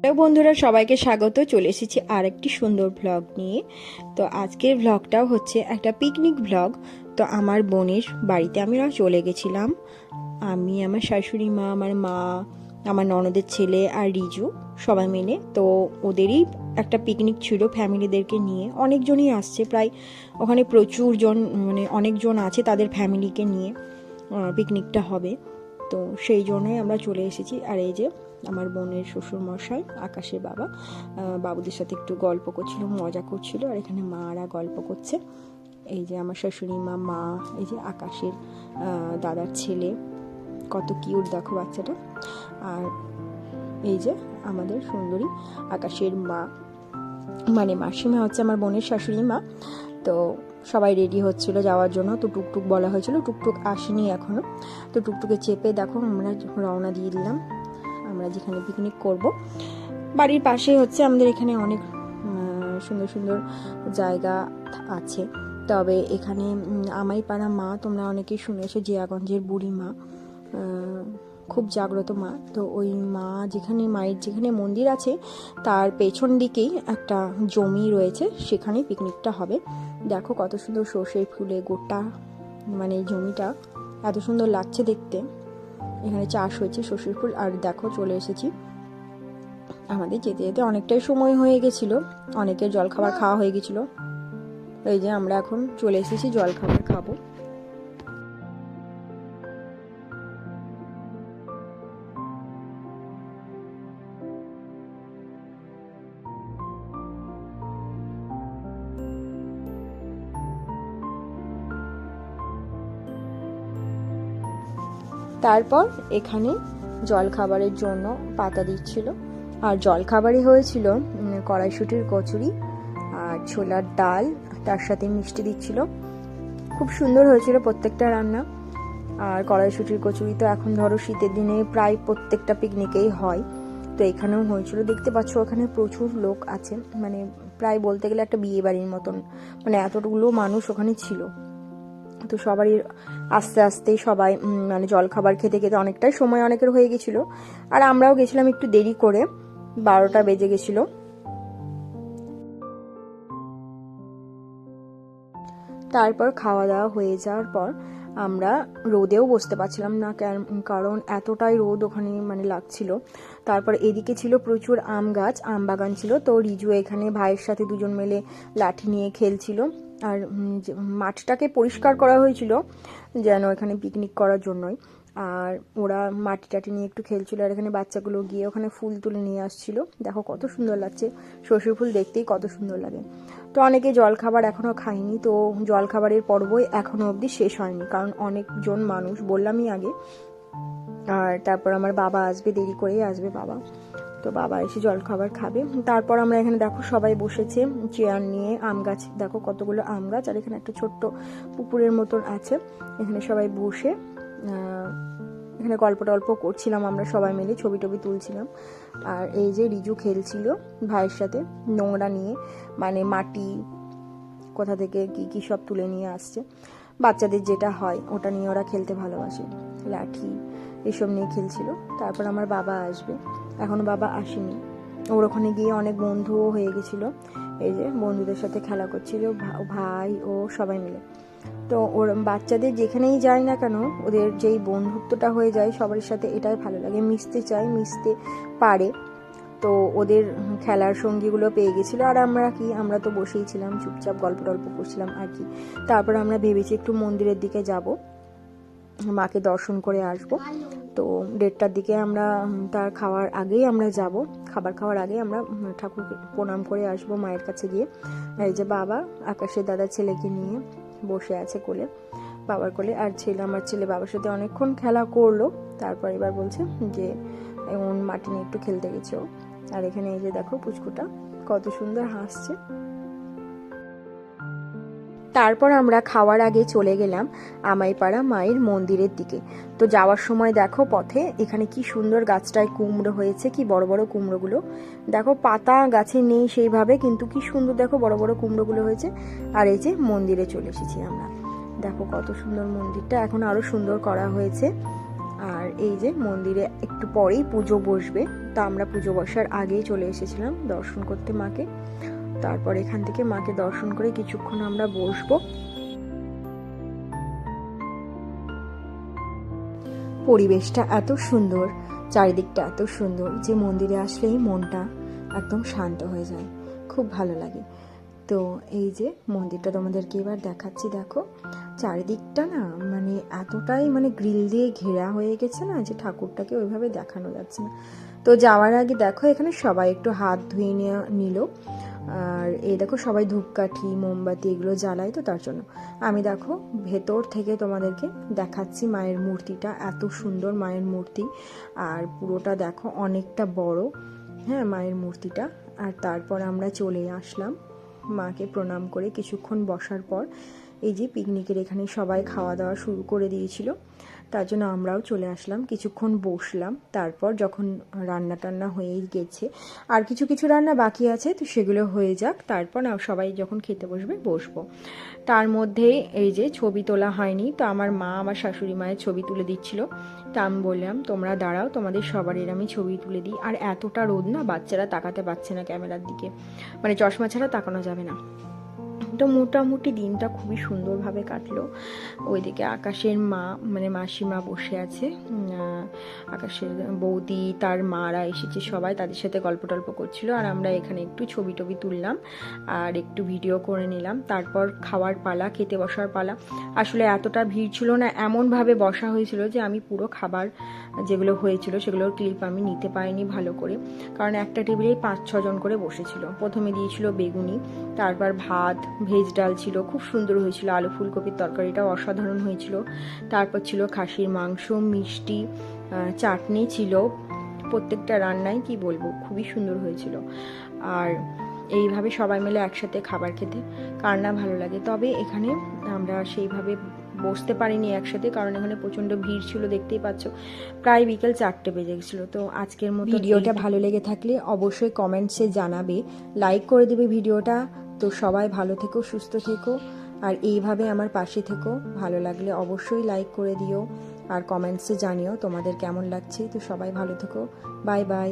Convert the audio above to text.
Hello বন্ধুরা, সবাইকে স্বাগত। চলে এসেছি আরেকটি সুন্দর ব্লগ নিয়ে। তো আজকের ব্লগটাও হচ্ছে একটা পিকনিক ব্লগ। তো আমার বোনের বাড়িতে আমরা চলে গেছিলাম, আমি, আমার শাশুড়ি মা, আমার মা, আমার ননদের ছেলে আর রিজু সবাই মিলে। তো ওদেরই একটা পিকনিক ছিল, ফ্যামিলিদেরকে নিয়ে। অনেকজনই আসছে, প্রায় ওখানে প্রচুর জন, মানে অনেকজন আছে, তাদের ফ্যামিলিকে নিয়ে পিকনিকটা হবে। তো সেই জন্যই আমরা চলে এসেছি। আর এই যে আমার বোনের শ্বশুর মশাই, আকাশের বাবা, বাবুদের সাথে একটু গল্প করছিল, মজা করছিল। আর এখানে মারা গল্প করছে। এই যে আমার শাশুড়ি মা, এই যে আকাশের দাদার ছেলে, কত কিউট দেখো বাচ্চাটা। আর এই যে আমাদের সুন্দরী আকাশের মা, মানে মাসিমা হচ্ছে আমার বোনের শাশুড়ি মা। তো সবাই রেডি হচ্ছিল যাওয়ার জন্য। তো টুকটুক বলা হয়েছিল, টুকটুক আসেনি এখনো। তো টুকটুকে চেপে দেখো আমরা রওনা দিয়ে দিলাম আমরা যেখানে পিকনিক করব। বাড়ির পাশে হচ্ছে আমাদের এখানে অনেক সুন্দর সুন্দর জায়গা আছে। তবে এখানে আমাইপাড়া মা, তোমরা অনেকেই শুনেছো, জিয়াগঞ্জের বুড়ি মা, খুব জাগ্রত মা। তো ওই মা যেখানে, মায়ের যেখানে মন্দির আছে তার পেছন দিকেই একটা জমি রয়েছে, সেখানেই পিকনিকটা হবে। দেখো কত সুন্দর সর্ষে ফুলে গোটা, মানে জমিটা এত সুন্দর লাগছে দেখতে। এখানে চাষ হয়েছে সর্ষের ফুল। আর দেখো চলে এসেছি। আমাদের যেতে যেতে অনেকটাই সময় হয়ে গেছিল, অনেকের জলখাবার খাওয়া হয়ে গেছিল। এই যে আমরা এখন চলে এসেছি জলখাবার খাবো। তারপর এখানে জলখাবারের জন্য পাতা দিচ্ছিল। আর জলখাবারই হয়েছিল কড়াইশুঁটির কচুরি আর ছোলার ডাল, তার সাথে মিষ্টি দিচ্ছিল। খুব সুন্দর হয়েছিল প্রত্যেকটা রান্না। আর কড়াইশুঁটির কচুরি তো এখন ধরো শীতের দিনে প্রায় প্রত্যেকটা পিকনিকেই হয়। তো এখানেও হয়েছিল, দেখতে পাচ্ছ ওখানে প্রচুর লোক আছে, মানে প্রায় বলতে গেলে একটা বিয়ে বাড়ির মতন, মানে এতগুলো মানুষ ওখানে ছিল। তো সবারই আস্তে আস্তে সবাই মানে জলখাবার খেতে খেতে অনেকটাই সময় অনেকের হয়ে গেছিলো। আর আমরাও গেছিলাম একটু দেরি করে, 12টা বেজে গেছিলো। তারপর খাওয়া দাওয়া হয়ে যাওয়ার পর আমরা রোদেও বসতে পারছিলাম না, কারণ এতটাই রোদ ওখানে মানে লাগছিল। তারপর এদিকে ছিল প্রচুর আম গাছ, আম বাগান ছিল। তো রিজু এখানে ভাইয়ের সাথে দুজন মিলে লাঠি নিয়ে খেলছিল। আর মাঠটাকে পরিষ্কার করা হয়েছিল যেন এখানে পিকনিক করার জন্যই। আর ওরা মাটি টাটি নিয়ে একটু খেলছিল। আর এখানে বাচ্চাগুলো গিয়ে ওখানে ফুল তুলে নিয়ে আসছিল। দেখো কত সুন্দর লাগছে, সর্ষে ফুল দেখতেই কত সুন্দর লাগে। তো অনেকে জলখাবার এখনও খায়নি, তো জলখাবারের পর্বই এখনও অবধি শেষ হয়নি, কারণ অনেকজন মানুষ, বললামই আগে। আর তারপর আমার বাবা আসবে, দেরি করেই আসবে বাবা। তো বাবা এসে জলখাবার খাবে। তারপর আমরা এখানে দেখো সবাই বসেছে চেয়ার নিয়ে, আম গাছ দেখো কতগুলো আম গাছ। আর এখানে একটা ছোট্ট পুকুরের মতন আছে, এখানে সবাই বসে এখানে গল্প টল্প করছিলাম আমরা সবাই মিলে, ছবি টবি তুলছিলাম। আর এই যে রিজু খেলছিল ভাইয়ের সাথে নোংরা নিয়ে, মানে মাটি কোথা থেকে কি কি সব তুলে নিয়ে আসছে। বাচ্চাদের যেটা হয় ওটা নিয়ে ওরা খেলতে ভালোবাসে, লাঠি এসব নিয়ে খেলছিল। তারপর আমার বাবা আসবে, এখনো বাবা আসেনি। ওর ওখানে গিয়ে অনেক বন্ধুও হয়ে গেছিল, এই যে বন্ধুদের সাথে খেলা করছিল ভাই ও সবাই মিলে। তো ওর বাচ্চাদের যেখানেই যায় না কেন, ওদের যেই বন্ধুত্বটা হয়ে যায় সবার সাথে, এটাই ভালো লাগে। মিশতে চায়, মিশতে পারে। তো ওদের খেলার সঙ্গীগুলো পেয়ে গেছিলো। আর আমরা তো বসেই ছিলাম, চুপচাপ গল্প টল্প করছিলাম আর কি। তারপর আমরা ভেবেছি একটু মন্দিরের দিকে যাব, মাকে দর্শন করে আসব। তো 1:30টার দিকে আমরা, তার খাওয়ার আগেই আমরা যাব, খাবার খাওয়ার আগে আমরা ঠাকুরকে প্রণাম করে আসব মায়ের কাছে গিয়ে। এই যে বাবা আকাশের দাদার ছেলেকে নিয়ে বসে আছে কোলে, বাবার কোলে। আর আমার ছেলে বাবার সাথে অনেকক্ষণ খেলা করলো। তারপর এবার বলছে যে এমন মাটি নিয়ে একটু খেলতে গেছে ও। আর এখানে এই যে দেখো পুচকুটা কত সুন্দর হাসছে। তারপর আমরা খাওয়ার আগে চলে গেলাম আমাইপাড়া মায়ের মন্দিরের দিকে। তো যাওয়ার সময় দেখো পথে এখানে কি সুন্দর গাছটায় কুমড়ো হয়েছে, কি বড় বড় কুমড়োগুলো দেখো। পাতা গাছে নেই সেইভাবে, কিন্তু কি সুন্দর দেখো বড় বড় কুমড়োগুলো হয়েছে। আর এই যে মন্দিরে চলে এসেছি আমরা, দেখো কত সুন্দর মন্দিরটা, এখন আরো সুন্দর করা হয়েছে। আর এই যে মন্দিরে একটু পরেই পুজো বসবে, তা আমরা পুজো বসার আগেই চলে এসেছিলাম দর্শন করতে মাকে। তারপর এখান থেকে মাকে দর্শন করে কিছুক্ষণ আমরা বসবো। পরিবেশটা এত সুন্দর, চারিদিকটা এত সুন্দর যে মন্দিরে আসলেই মনটা একদম শান্ত হয়ে যায়, খুব ভালো লাগে। তো এই যে মন্দিরটা তোমাদেরকে এবার দেখাচ্ছি, দেখো চারিদিকটা না মানে এতটাই মানে গ্রিল দিয়ে ঘেরা হয়ে গেছে না যে ঠাকুরটাকে ওইভাবে দেখানো যাচ্ছে না। তো যাওয়ার আগে দেখো এখানে সবাই একটু হাত ধুয়ে নিল। আর এই দেখো সবাই ধূপকাঠি মোমবাতি এগুলো জ্বালায়, তো তার জন্য আমি দেখো ভেতর থেকে তোমাদেরকে দেখাচ্ছি মায়ের মূর্তিটা, এত সুন্দর মায়ের মূর্তি। আর পুরোটা দেখো অনেকটা বড়, হ্যাঁ মায়ের মূর্তিটা। আর তারপর আমরা চলে আসলাম মাকে প্রণাম করে। কিছুক্ষণ বসার পর এই যে পিকনিকের এখানে সবাই খাওয়া দাওয়া শুরু করে দিয়েছিল, তার জন্য আমরাও চলে আসলাম, কিছুক্ষণ বসলাম। তারপর যখন রান্না টান্না হয়েই গেছে, আর কিছু কিছু রান্না বাকি আছে, তো সেগুলো হয়ে যাক, তারপর সবাই যখন খেতে বসবো। তার মধ্যে এই যে ছবি তোলা হয়নি, তো আমার মা আমার শাশুড়ি মায়ের ছবি তুলে দিচ্ছিল। তা আমি বললাম তোমরা দাঁড়াও, তোমাদের সবারই আমি ছবি তুলে দিই। আর এতটা রোদ না, বাচ্চারা তাকাতে পারছে না ক্যামেরার দিকে, মানে চশমা ছাড়া তাকানো যাবে না। তো মোটামুটি দিনটা খুবই সুন্দরভাবে কাটলো। ওইদিকে আকাশের মা মানে মাসিমা বসে আছে, আকাশের বৌদি তার মারা এসেছে, সবাই তাদের সাথে গল্প টল্প করছিল। আর আমরা এখানে একটু ছবি টবি তুললাম আর একটু ভিডিও করে নিলাম। তারপর খাওয়ার পালা, খেতে বসার পালা। আসলে এতটা ভিড় ছিল না, এমনভাবে বসা হয়েছিল যে আমি পুরো খাবার যেগুলো হয়েছিল সেগুলোর ক্লিপ আমি নিতে পারিনি ভালো করে, কারণ একটা টেবিলেই 5-6 জন করে বসেছিল। প্রথমে দিয়েছিল বেগুনি, তারপর ভাত, ভেজ ডাল ছিল, খুব সুন্দর হয়েছিল। আলু ফুলকপির তরকারিটাও অসাধারণ হয়েছিল। তারপর ছিল খাসির মাংস, মিষ্টি, চাটনি ছিল। প্রত্যেকটা রান্নাই কি বলবো খুবই সুন্দর হয়েছিল। আর এইভাবে সবাই মিলে একসাথে খাবার খেতে কার না ভালো লাগে। তবে এখানে আমরা সেইভাবে বসতে পারিনি একসাথে, কারণ এখানে প্রচণ্ড ভিড় ছিল, দেখতেই পাচ্ছ প্রায় বিকেল 4টে বেজে গেছিলো। তো আজকের মতো ভিডিওটা ভালো লেগে থাকলে অবশ্যই কমেন্টসে জানাবে, লাইক করে দেবে ভিডিওটা। তো সবাই ভালো থেকো, সুস্থ থেকো, আর এইভাবে আমার পাশে থেকো। ভালো লাগলে অবশ্যই লাইক করে দিও আর কমেন্টসে জানিও তোমাদের কেমন লাগছে। তো সবাই ভালো থেকো, বাই বাই।